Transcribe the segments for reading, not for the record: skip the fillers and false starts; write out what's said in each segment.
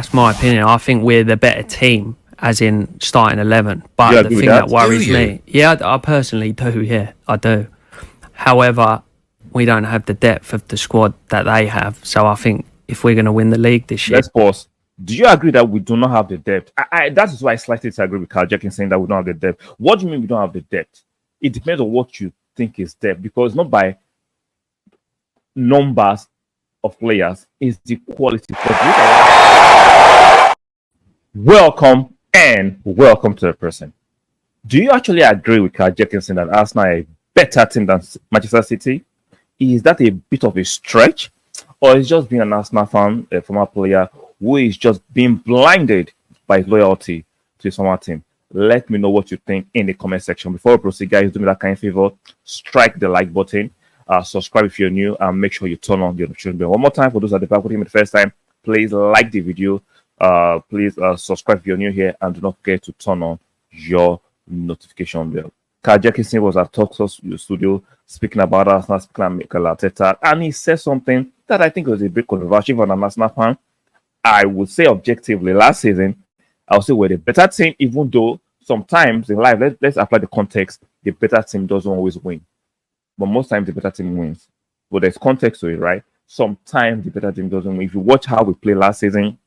That's my opinion. I think we're the better team, as in starting 11. You But the agree with thing that that? worries Do you? me, yeah, I personally do. Yeah, I do. However, we don't have the depth of the squad that they have. So I think if we're going to win the league this year, Let's pause. Do you agree that we do not have the depth? That is why I slightly disagree with Carl Jenkinson saying that we don't have the depth. What do you mean we don't have the depth? It depends on what you think is depth, because not by numbers of players is the quality. Welcome to the person. Do you actually agree with Carl Jenkinson that Arsenal are a better team than Manchester City? Is that a bit of a stretch? Or is just being an Arsenal fan, a former player who is just being blinded by his loyalty to his former team? Let me know what you think in the comment section. Before we proceed, guys, do me that kind of favor. Strike the like button. Subscribe if you're new, and make sure you turn on the notification bell. One more time for those at the back with him the first time. Please like the video. Please subscribe if you're new here, and do not forget to turn on your notification bell. Carl Jenkinson was at TALKSPORT studio speaking about Arsenal, speaking about Mikel Arteta, and he said something that I think was a bit controversial for an Arsenal fan. I would say objectively, last season, I would say we're the better team, even though sometimes in life, let's apply the context, the better team doesn't always win. But most times the better team wins. But there's context to it, right? Sometimes the better team doesn't win. If you watch how we played last season,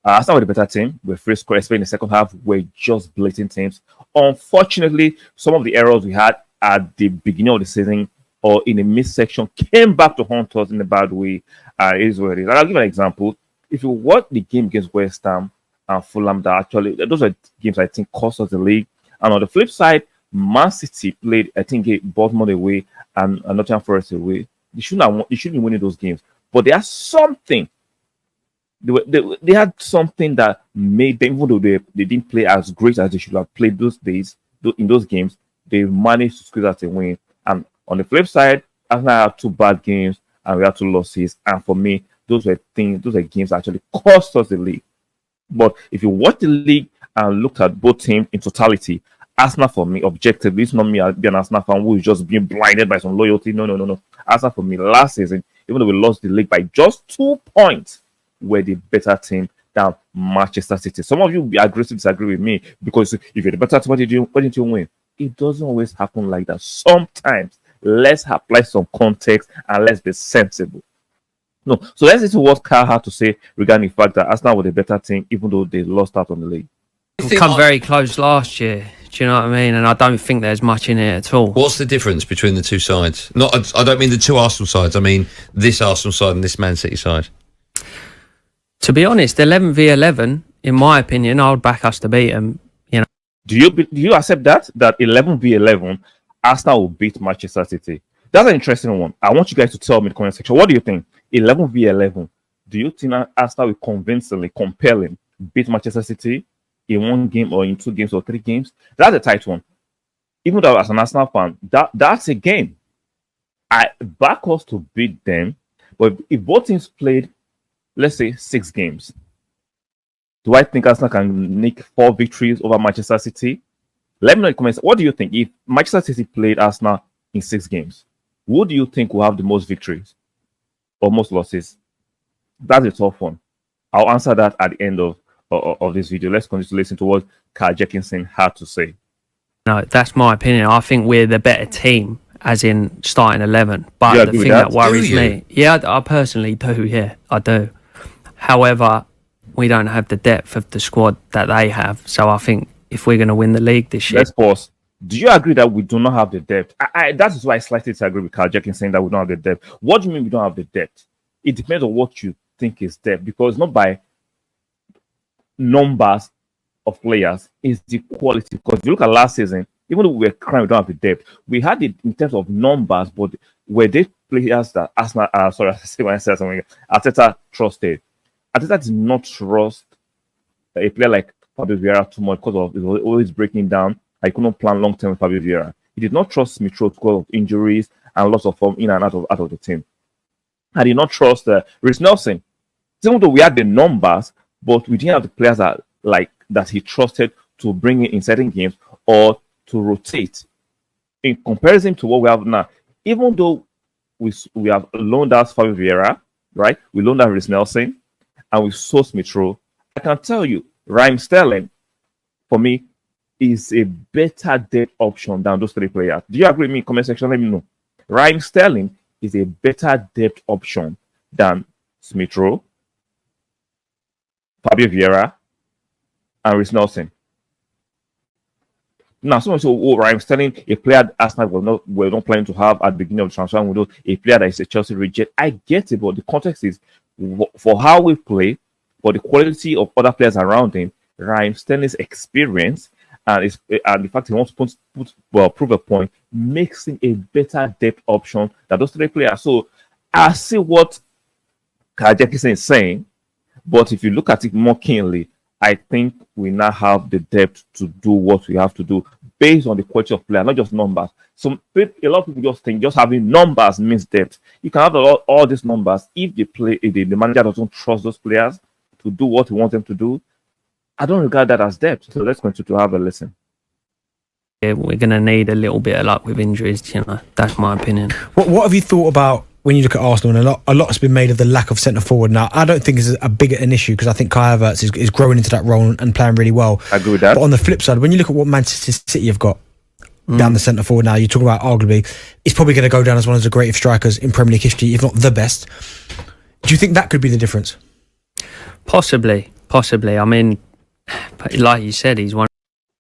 Arsenal were the better team. We're free score, especially in the second half. We're just blatant teams. Unfortunately, some of the errors we had at the beginning of the season or in the midsection came back to haunt us in a bad way. It is what it is. I'll give an example. If you watch the game against West Ham and Fulham, that actually those are games I think cost us the league. And on the flip side, Man City played, I think, Baltimore away and Nottingham Forest away. They shouldn't be winning those games, but there is something. They had something that made them, even though they didn't play as great as they should have played those days, in those games, they managed to squeeze out a win. And on the flip side, Arsenal had 2 bad games and we had 2 losses. And for me, those are games that actually cost us the league. But if you watch the league and look at both teams in totality, Arsenal for me, objectively, it's not me being an Arsenal fan who is just being blinded by some loyalty. No. Arsenal for me, last season, even though we lost the league by just 2 points, were the better team than Manchester City. Some of you will be aggressive, disagree with me, because if you're the better team, why didn't you win? It doesn't always happen like that. Sometimes let's apply some context and let's be sensible. No, so let's listen to what Carl had to say regarding the fact that Arsenal were the better team, even though they lost out on the league. we come very close last year. Do you know what I mean? And I don't think there's much in it at all. What's the difference between the two sides? I don't mean the two Arsenal sides. I mean this Arsenal side and this Man City side. To be honest, 11 v 11, in my opinion, I would back us to beat them. You know. Do you accept that 11 v 11, Arsenal will beat Manchester City? That's an interesting one. I want you guys to tell me in the comment section. What do you think? 11 v 11. Do you think Arsenal will convincingly, compelling beat Manchester City in 1 game or in 2 games or 3 games? That's a tight one. Even though as an Arsenal fan, that's a game. I back us to beat them, but if both teams played, let's say 6 games, do I think Arsenal can make 4 victories over Manchester City? Let me know in the comments. What do you think? If Manchester City played Arsenal in 6 games, who do you think will have the most victories or most losses? That's a tough one. I'll answer that at the end of this video. Let's continue to listen to what Carl Jenkinson had to say. No, that's my opinion. I think we're the better team, as in starting 11. But the thing that worries me, yeah, I personally do. Yeah, I do. However, we don't have the depth of the squad that they have. So I think if we're going to win the league this year, let's pause. Do you agree that we do not have the depth? That is why I slightly disagree with Carl Jenkinson saying that we don't have the depth. What do you mean we don't have the depth? It depends on what you think is depth, because not by numbers of players is the quality. Because if you look at last season, even though we were crying we don't have the depth, we had it in terms of numbers, but were they players that Arsenal, Arteta trusted? Arteta did not trust a player like Fabio Vieira too much because of it was always breaking down. I couldn't plan long term with Fabio Vieira. He did not trust Smith Rowe because of injuries and loss of form in and out of the team. I did not trust Reece Nelson. Even though we had the numbers, but we didn't have the players that he trusted to bring in certain games or to rotate. In comparison to what we have now, even though we have loaned out Fabio Vieira, right? We loaned out Reece Nelson, and we saw Smith Rowe, I can tell you, Raheem Sterling, for me, is a better depth option than those three players. Do you agree with me? Comment section, let me know. Raheem Sterling is a better depth option than Smith Rowe, Fabio Vieira, and Reece Nelson. Now, someone said, "Oh, Raheem Sterling, a player Arsenal were not planning to have at the beginning of the transfer window, a player that is a Chelsea reject." I get it, but the context is for how we play, for the quality of other players around him, Raheem Sterling's experience and the fact he wants to prove a point makes him a better depth option than those three players. So I see what Carl Jenkinson is saying, but if you look at it more keenly, I think we now have the depth to do what we have to do based on the quality of player, not just numbers. So a lot of people just think just having numbers means depth. You can have all these numbers if the manager doesn't trust those players to do what he wants them to do. I don't regard that as depth. So let's continue to have a listen. Yeah, we're going to need a little bit of luck with injuries, That's my opinion. What have you thought about when you look at Arsenal? And a lot's been made of the lack of centre forward. Now, I don't think it's a bigger an issue because I think Kai Havertz is growing into that role and playing really well. I agree with that. But on the flip side, when you look at what Manchester City have got down the centre forward now, you talk about arguably, he's probably going to go down as one of the greatest strikers in Premier League history, if not the best. Do you think that could be the difference? Possibly. I mean, like you said, he's one.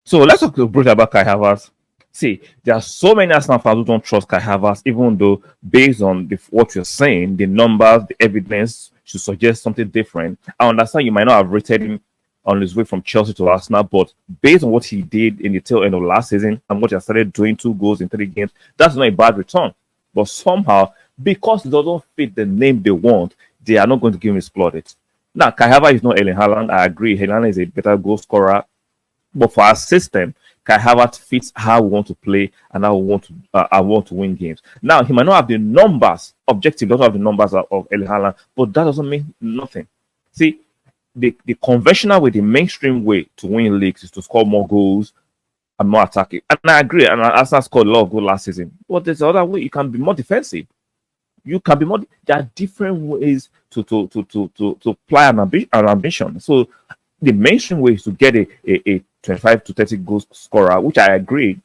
So let's talk briefly about Kai Havertz. See, there are so many Arsenal fans who don't trust Kai Havertz, even though based on what you're saying, the numbers, the evidence should suggest something different. I understand you might not have rated him on his way from Chelsea to Arsenal, but based on what he did in the tail end of last season and what he started doing, 2 goals in 3 games, that's not a bad return. But somehow, because it doesn't fit the name they want, they are not going to give him his plaudits. Now, Kai Havertz is not Erling Haaland. I agree. Haaland is a better goal scorer. But for our system, Kai Havertz fits how we want to play and how we want to win games. Now, he might not have the numbers, objective, doesn't have the numbers of Erling Haaland, but that doesn't mean nothing. See, the conventional way, the mainstream way to win leagues is to score more goals and more attacking. And I agree. And Arsenal scored a lot of goals last season. But there's another way. You can be more defensive. You can be more. There are different ways to apply an ambition. So the mainstream way is to get a 25 to 30 goals scorer, which I agree.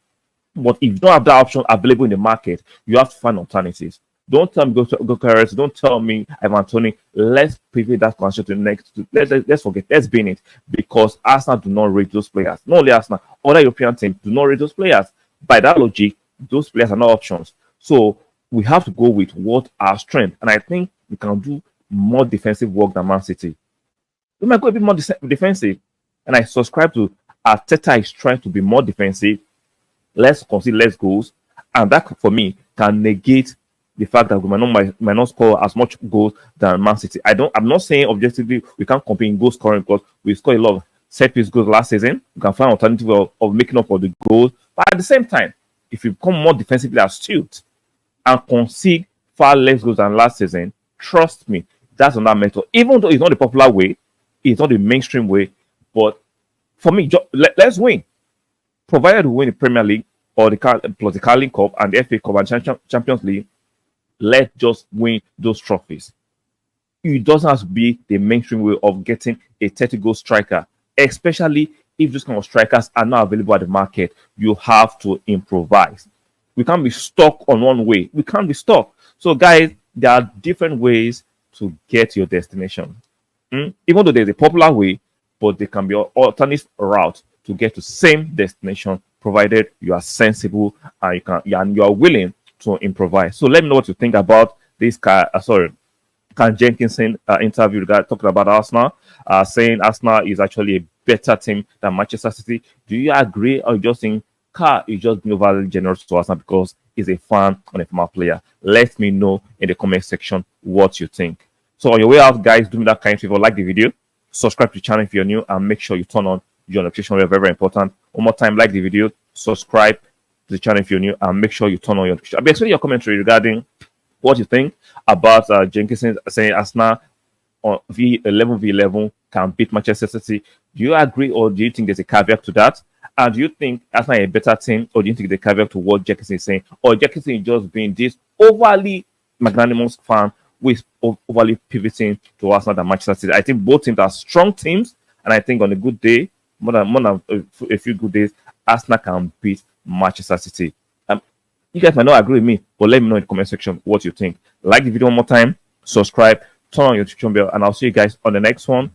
But if you don't have that option available in the market, you have to find alternatives. Don't tell me go Carrots. Don't tell me Ivan Toney. Let's pivot that question to the next. Let's forget. Let's be in it because Arsenal do not rate those players. Not only Arsenal, other European teams do not rate those players. By that logic, those players are not options. So we have to go with what our strength, and I think we can do more defensive work than Man City. We might go a bit more defensive, and I subscribe to Arteta is trying to be more defensive. Let's concede less goals, and that for me can negate the fact that we might not score as much goals than Man City. I'm not saying objectively we can't compete in goal scoring because we scored a lot of set piece goals last season. We can find alternative of making up for the goals, but at the same time, if you become more defensively astute and concede far less goals than last season, trust me, that's another method. Even though it's not the popular way, it's not the mainstream way, but for me, let's win. Provided we win the Premier League or the Carling Cup and the FA Cup and Champions League, let's just win those trophies. It doesn't have to be the mainstream way of getting a 30-goal striker, especially if those kind of strikers are not available at the market. You have to improvise. We can't be stuck on one way. We can't be stuck. So, guys, there are different ways to get your destination. Even though there's a popular way, but there can be an alternate route to get to the same destination, provided you are sensible and you are willing to improvise. So let me know what you think about this Carl Jenkinson interview talking about Arsenal, saying Arsenal is actually a better team than Manchester City. Do you agree, or you just think Carl is just being overly generous to Arsenal because he's a fan and a former player? Let me know in the comment section what you think. So on your way out, guys, do me that kind of favor, like the video, subscribe to the channel if you're new, and make sure you turn on your notification bell. Very, very important. One more time, like the video, subscribe to the channel if you're new, and make sure you turn on your notification. I'll be expecting your commentary regarding what you think about Jenkinson saying Arsenal on 11v11 can beat Manchester City. Do you agree, or do you think there's a caveat to that? And do you think Arsenal is a better team, or do you think the caveat to what Jenkinson is saying, or Jenkinson is just being this overly magnanimous fan with overly pivoting to Arsenal than Manchester City. I think both teams are strong teams, and I think on a good day, more than a few good days, Arsenal can beat Manchester City. You guys might not agree with me, but let me know in the comment section what you think. Like the video one more time, subscribe, turn on your notification bell, and I'll see you guys on the next one.